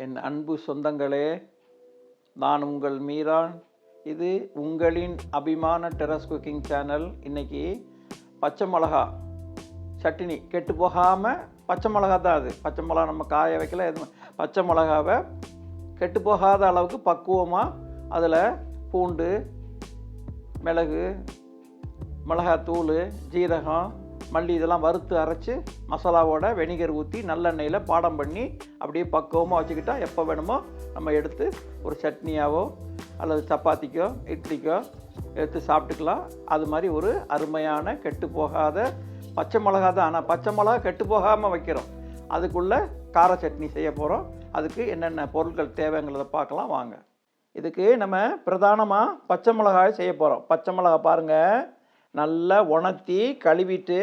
என் அன்பு சொந்தங்களே, நான் உங்கள் மீரான். இது உங்களின் அபிமான டெரஸ் குக்கிங் சேனல். இன்றைக்கி பச்சை மிளகா சட்னி, கெட்டு போகாமல் பச்சை மிளகா தான். அது பச்சை மிளகா நம்ம காய வைக்கல, எதுவும் பச்சை மிளகாவை கெட்டு போகாத அளவுக்கு பக்குவமாக அதில் பூண்டு, மிளகு, மிளகாத்தூள், ஜீரகம், மல்லி இதெல்லாம் வறுத்து அரைச்சி மசாலாவோட வெனிகர் ஊற்றி நல்லெண்ணெயில் பாடம் பண்ணி அப்படியே பக்குவமாக வச்சுக்கிட்டால் எப்போ வேணுமோ நம்ம எடுத்து ஒரு சட்னியாவோ அல்லது சப்பாத்திக்கோ இட்லிக்கோ எடுத்து சாப்பிட்டுக்கலாம். அது மாதிரி ஒரு அருமையான கெட்டு போகாத பச்சை மிளகா தான். ஆனால் பச்சை மிளகா கெட்டு போகாமல் வைக்கிறோம். அதுக்குள்ளே கார சட்னி செய்ய போகிறோம். அதுக்கு என்னென்ன பொருட்கள் தேவைங்கிறத பார்க்கலாம் வாங்க. இதுக்கு நம்ம பிரதானமாக பச்சை மிளகாய் செய்ய போகிறோம். பச்சை மிளகா பாருங்கள், நல்லா உணர்த்தி கழுவிட்டு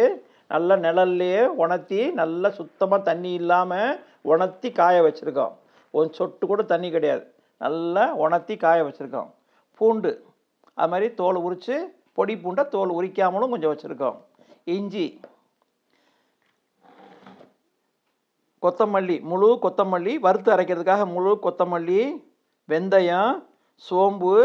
நல்லா நிழல்லையே உணர்த்தி நல்லா சுத்தமாக தண்ணி இல்லாமல் உணர்த்தி காய வச்சுருக்கோம். ஒரு சொட்டு கூட தண்ணி கிடையாது, நல்லா உணர்த்தி காய வச்சுருக்கோம். பூண்டு அது மாதிரி தோல் உரித்து, பொடி பூண்டை தோல் உரிக்காமலும் கொஞ்சம் வச்சுருக்கோம். இஞ்சி, கொத்தமல்லி, முழு கொத்தமல்லி வறுத்து அரைக்கிறதுக்காக முழு கொத்தமல்லி, வெந்தயம், சோம்பு,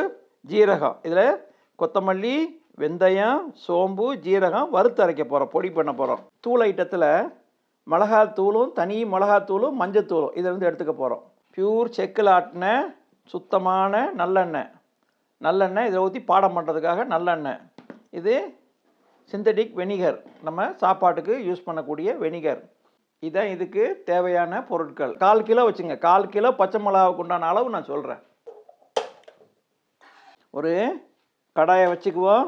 ஜீரகம். இதில் கொத்தமல்லி, வெந்தயம், சோம்பு, ஜீரகம் வறுத்து அரைக்க போகிறோம், பொடி பண்ண போகிறோம். தூள் ஐட்டத்தில் மிளகாத்தூளும் தனி மிளகாத்தூளும் மஞ்சத்தூளும் இதிலேருந்து எடுத்துக்க போகிறோம். பியூர் செக்கில் ஆட்டின சுத்தமான நல்லெண்ணெய். நல்லெண்ணெய் இதை ஊற்றி பாடம் பண்ணுறதுக்காக நல்லெண்ணெய். இது சிந்தட்டிக் வெனிகர், நம்ம சாப்பாட்டுக்கு யூஸ் பண்ணக்கூடிய வெனிகர். இதான் இதுக்கு தேவையான பொருட்கள். 1/4 கிலோ வச்சுங்க. 1/4 கிலோ பச்சை மிளகாவுக்கு உண்டான அளவு நான் சொல்கிறேன். ஒரு கடாயை வச்சுக்குவோம்.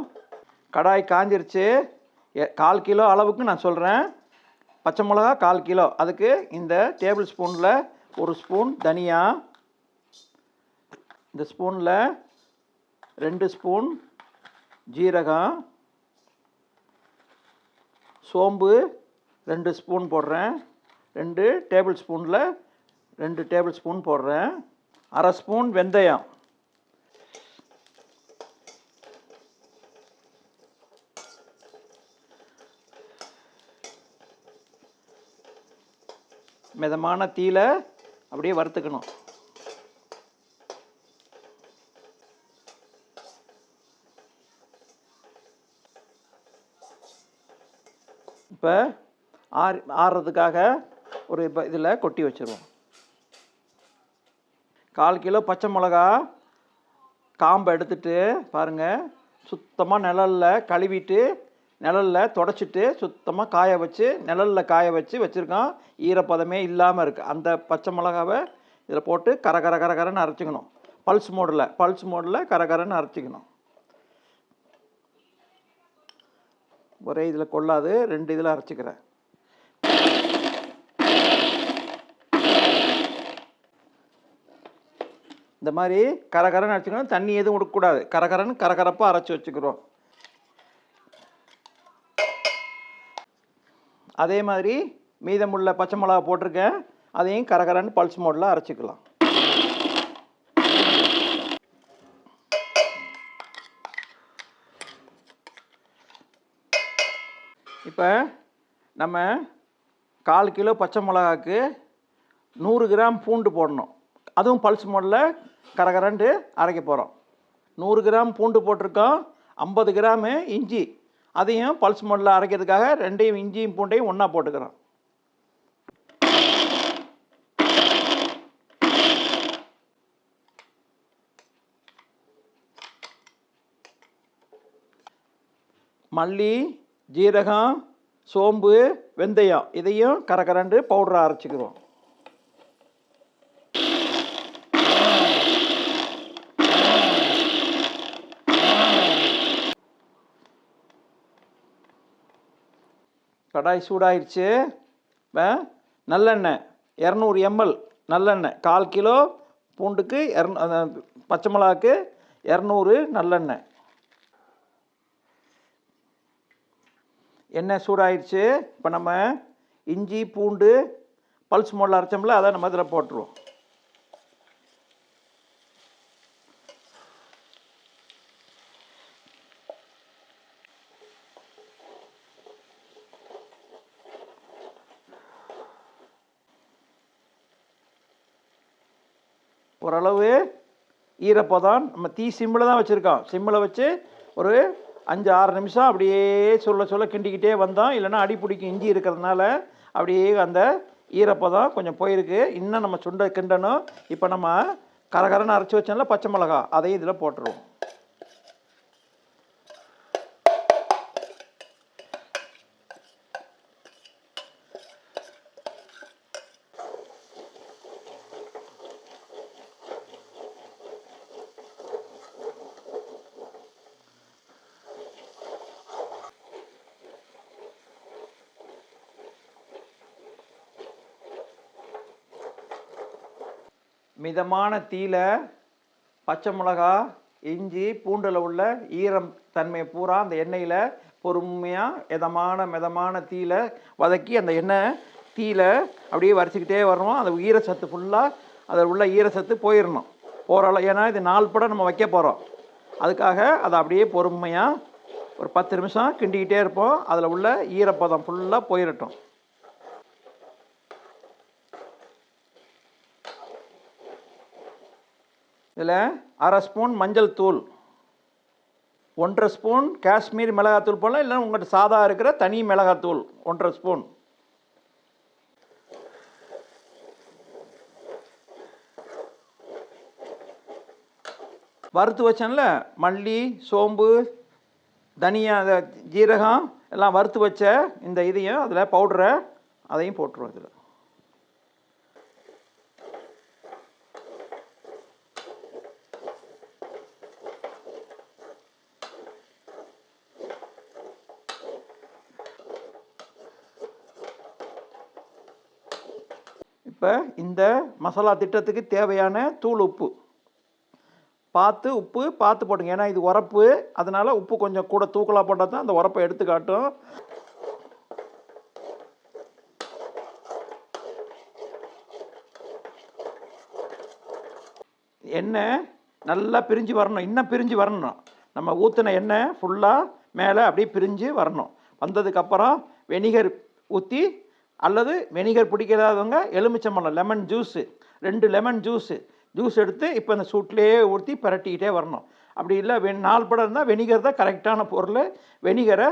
கடாய் காஞ்சிருச்சு. 1/4 கிலோ அளவுக்கு நான் சொல்கிறேன். பச்சை மிளகா 1/4 கிலோ. அதுக்கு இந்த டேபிள் ஸ்பூனில் 1 ஸ்பூன் தனியா, இந்த ஸ்பூனில் 2 ஸ்பூன் ஜீரகம், சோம்பு 2 ஸ்பூன் போடுறேன். 2 டேபிள் ஸ்பூனில் 2 டேபிள் ஸ்பூன் போடுறேன். 1/2 ஸ்பூன் வெந்தயம், மிதமான தீயில அப்படியே வறுத்துக்கணும். இப்போ ஆறுறதுக்காக ஒரு இதில் கொட்டி வச்சுருவோம். 1/4 கிலோ பச்சை மிளகா காம்பை எடுத்துட்டு பாருங்கள், சுத்தமாக நிழலில் கழுவிட்டு நிழலில் தொடச்சிட்டு சுத்தமாக காய வச்சு நிழலில் காய வச்சு வச்சுருக்கோம். ஈரப்பதமே இல்லாமல் இருக்குது. அந்த பச்சை மிளகாவை இதில் போட்டு கரகரன்னு அரைச்சிக்கணும். பல்ஸ் மோடில் கரகரன்னு அரைச்சிக்கணும். ஒரே இதில் கொள்ளாது, 2 இதில் அரைச்சிக்கிறேன். இந்த மாதிரி கரகரன்னு அரைச்சிக்கணும். தண்ணி எதுவும் கொடுக்கக்கூடாது. கரகரப்பாக அரைச்சி வச்சுக்கிறோம். அதே மாதிரி மீதமுள்ள பச்சை மிளகா போட்டிருக்கேன். அதையும் கரகரன்னு பல்ஸ் மோடில் அரைச்சிக்கலாம். இப்போ நம்ம 1/4 கிலோ பச்சை மிளகாக்கு 100 கிராம் பூண்டு போடணும். அதுவும் பல்ஸ் மோடில் கரகரண்டு அரைக்க போகிறோம். 100 கிராம் பூண்டு போட்டிருக்கோம். 50 கிராமு இஞ்சி, அதையும் பல்ஸ் மோடில் அரைக்கிறதுக்காக 2 இஞ்சியும் பூண்டையும் ஒன்றா போட்டுக்கிறோம். மல்லி, ஜீரகம், சோம்பு, வெந்தயம் இதையும் கரகரண்டு பவுடராக அரைச்சிக்கிறோம். கடாய் சூடாயிடுச்சு. நல்லெண்ணெய் 200 ml நல்லெண்ணெய். 1/4 கிலோ பூண்டுக்கு பச்சை மிளகாக்கு 200 நல்லெண்ணெய். எண்ணெய் சூடாயிடுச்சு. இப்போ நம்ம இஞ்சி பூண்டு பல்ஸ் மோடில் அரைச்சோம்ல, அதை நம்ம இதில் போட்டுருவோம். ஓரளவு ஈரப்பதம். நம்ம தீ சிம்மில் தான் வச்சுருக்கோம். சிம்மில் வச்சு ஒரு 5-6 நிமிஷம் அப்படியே சொல்ல கிண்டிக்கிட்டே வந்தோம். இல்லைன்னா அடி பிடிக்கும். இஞ்சி இருக்கிறதுனால அப்படியே அந்த ஈரப்பதம் கொஞ்சம் போயிருக்கு. இன்னும் நம்ம சுண்டை கிண்டணும். இப்போ நம்ம கரகரன்னு அரைச்சி வச்சோம்ல பச்சை மிளகா, அதையும் இதில் போட்டுருவோம். மிதமான தீயில பச்சை மிளகா, இஞ்சி, பூண்டில் உள்ள ஈரம் தன்மையை பூரா அந்த எண்ணெயில் பொறுமையாக மிதமான தீயில வதக்கி அந்த எண்ணெய் தீயில அப்படியே வரைச்சிக்கிட்டே வரணும். அந்த ஈரச்சத்து ஃபுல்லாக அதில் உள்ள ஈரச்சத்து போயிடணும். போகிற ஏன்னா இது 4 படம் நம்ம வைக்க போகிறோம். அதுக்காக அதை அப்படியே பொறுமையாக ஒரு 10 நிமிஷம் கிண்டிக்கிட்டே இருப்போம். அதில் உள்ள ஈரப்பதம் ஃபுல்லாக போயிடட்டும். இதில் 1/2 ஸ்பூன் மஞ்சள் தூள், 1/2 ஸ்பூன் காஷ்மீர் மிளகாத்தூள் போடலாம். இல்லைன்னா உங்கள்கிட்ட சாதா இருக்கிற தனி மிளகாத்தூள் 1/2 ஸ்பூன். வறுத்து வச்சேன்ல மல்லி, சோம்பு, தனியா, ஜீரகம் எல்லாம் வறுத்து வச்ச இந்த இதையும் அதில் பவுடரை அதையும் போட்டுருவோம். இதில் இப்போ இந்த மசாலா திட்டத்துக்கு தேவையான தூள் உப்பு பார்த்து போட்டுங்க. ஏன்னா இது உரப்பு, அதனால் உப்பு கொஞ்சம் கூட தூக்கலாக போட்டால் தான் அந்த உரப்பை எடுத்து காட்டும். எண்ணெய் நல்லா பிரிஞ்சு வரணும். இன்னும் பிரிஞ்சு வரணும். நம்ம ஊற்றின எண்ணெய் ஃபுல்லாக மேலே அப்படியே பிரிஞ்சு வரணும். வந்ததுக்கப்புறம் வெனிகர் ஊற்றி, அல்லது வெனிகர் பிடிக்காதவங்க எலுமிச்சம்பழம் லெமன் ஜூஸு 2 லெமன் ஜூஸ் எடுத்து இப்போ இந்த சூட்லேயே ஊற்றி பரட்டிக்கிட்டே வரணும். அப்படி இல்லை 4 படம் இருந்தால் வெனிகர் தான் கரெக்டான பொருள். வெனிகரை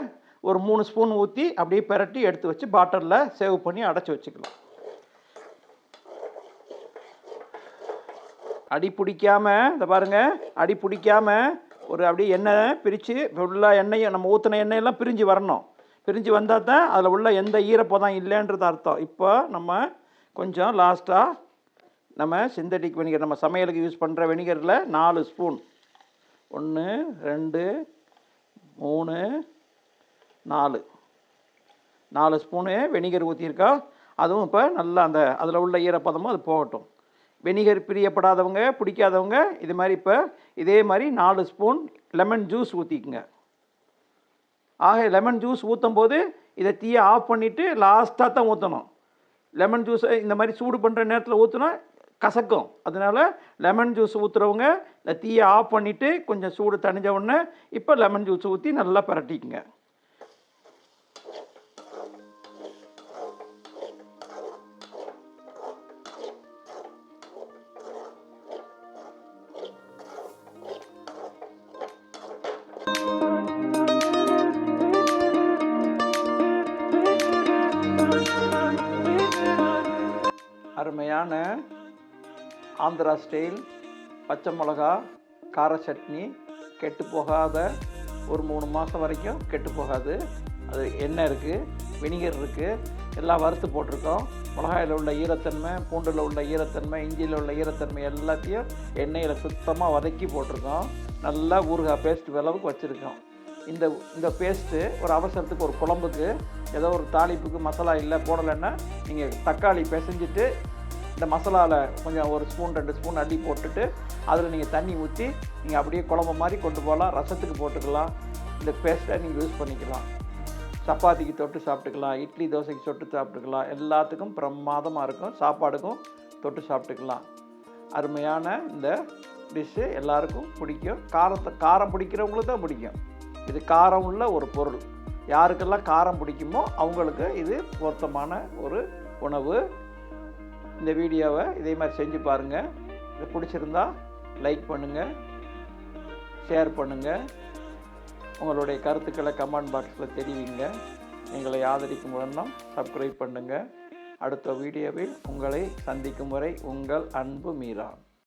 ஒரு 3 ஸ்பூன் ஊற்றி அப்படியே பரட்டி எடுத்து வச்சு பாட்டிலில் சேவ் பண்ணி அடைச்சி வச்சுக்கலாம். அடி பிடிக்காமல் இந்த பாருங்கள், அடி பிடிக்காமல் ஒரு அப்படியே எண்ணெய் பிரித்து ஃபுல்லாக எண்ணெயை நம்ம ஊற்றின எண்ணெயெல்லாம் பிரிஞ்சு வரணும். பிரிஞ்சு வந்தால் தான் அதில் உள்ள எந்த ஈரப்பதம் இல்லைன்றது அர்த்தம். இப்போ நம்ம கொஞ்சம் லாஸ்ட்டாக நம்ம சிந்தட்டிக் வெனிகர், நம்ம சமையலுக்கு யூஸ் பண்ணுற வெனிகரில் 4 ஸ்பூன், 1 2 3 4 ஸ்பூனு வெனிகர் ஊற்றியிருக்கோம். அதுவும் இப்போ நல்லா அந்த அதில் உள்ள ஈரப்பதமும் அது போகட்டும். வெனிகர் பிரியப்படாதவங்க, பிடிக்காதவங்க இது மாதிரி இப்போ இதே மாதிரி 4 ஸ்பூன் லெமன் ஜூஸ் ஊற்றிக்குங்க. ஆக லெமன் ஜூஸ் ஊற்றும் போது இதை தீயை ஆஃப் பண்ணிவிட்டு லாஸ்ட்டாக தான் ஊற்றணும். லெமன் ஜூஸை இந்த மாதிரி சூடு பண்ணுற நேரத்தில் ஊற்றினா கசக்கும். அதனால் லெமன் ஜூஸ் ஊற்றுறவங்க இந்த தீயை ஆஃப் பண்ணிவிட்டு கொஞ்சம் சூடு தணிஞ்ச உடனே இப்போ லெமன் ஜூஸ் ஊற்றி நல்லா பரட்டிக்குங்க. அருமையான ஆந்திரா ஸ்டைல் பச்சை மிளகா கார சட்னி, கெட்டு போகாத, ஒரு 3 மாதம் வரைக்கும் கெட்டு போகாது. அது எண்ணெய் இருக்குது, வினிகர் இருக்குது, எல்லாம் வறுத்து போட்டிருக்கோம். மிளகாயில் உள்ள ஈரத்தன்மை, பூண்டில் உள்ள ஈரத்தன்மை, இஞ்சியில் உள்ள ஈரத்தன்மை எல்லாத்தையும் எண்ணெயில் சுத்தமாக வதக்கி போட்டிருக்கோம். நல்லா ஊறுகாய் பேஸ்ட் அளவுக்கு வச்சுருக்கோம். இந்த பேஸ்ட்டு ஒரு அவசரத்துக்கு, ஒரு குழம்புக்கு, ஏதோ ஒரு தாளிப்புக்கு மசாலா இல்லை போடலைன்னா நீங்கள் தக்காளி பிசைஞ்சிட்டு இந்த மசாலாவில் கொஞ்சம் 1 ஸ்பூன் 2 ஸ்பூன் அள்ளி போட்டுட்டு அதில் நீங்கள் தண்ணி ஊற்றி நீங்கள் அப்படியே குழம்பு மாதிரி கொண்டு போகலாம். ரசத்துக்கு போட்டுக்கலாம். இந்த பேஸ்ட்டை நீங்கள் யூஸ் பண்ணிக்கலாம். சப்பாத்திக்கு தொட்டு சாப்பிட்டுக்கலாம், இட்லி தோசைக்கு தொட்டு சாப்பிட்டுக்கலாம். எல்லாத்துக்கும் பிரமாதமாக இருக்கும். சாப்பாடுக்கும் தொட்டு சாப்பிட்டுக்கலாம். அருமையான இந்த டிஷ்ஷு எல்லாருக்கும் பிடிக்கும். காரம் பிடிக்கிறவங்களுக்கு தான் பிடிக்கும். இது காரம் உள்ள ஒரு பொருள். யாருக்கெல்லாம் காரம் பிடிக்குமோ அவங்களுக்கு இது பொருத்தமான ஒரு உணவு. இந்த வீடியோவை இதே மாதிரி செஞ்சு பாருங்கள். இது பிடிச்சிருந்தா லைக் பண்ணுங்கள், ஷேர் பண்ணுங்கள், உங்களுடைய கருத்துக்களை கமெண்ட் பாக்ஸில் தெரிவிங்க. எங்களை ஆதரிக்கும் வண்ணம் சப்ஸ்கிரைப் பண்ணுங்கள். அடுத்த வீடியோவில் உங்களை சந்திக்கும் வரை உங்கள் அன்பு மீரான்.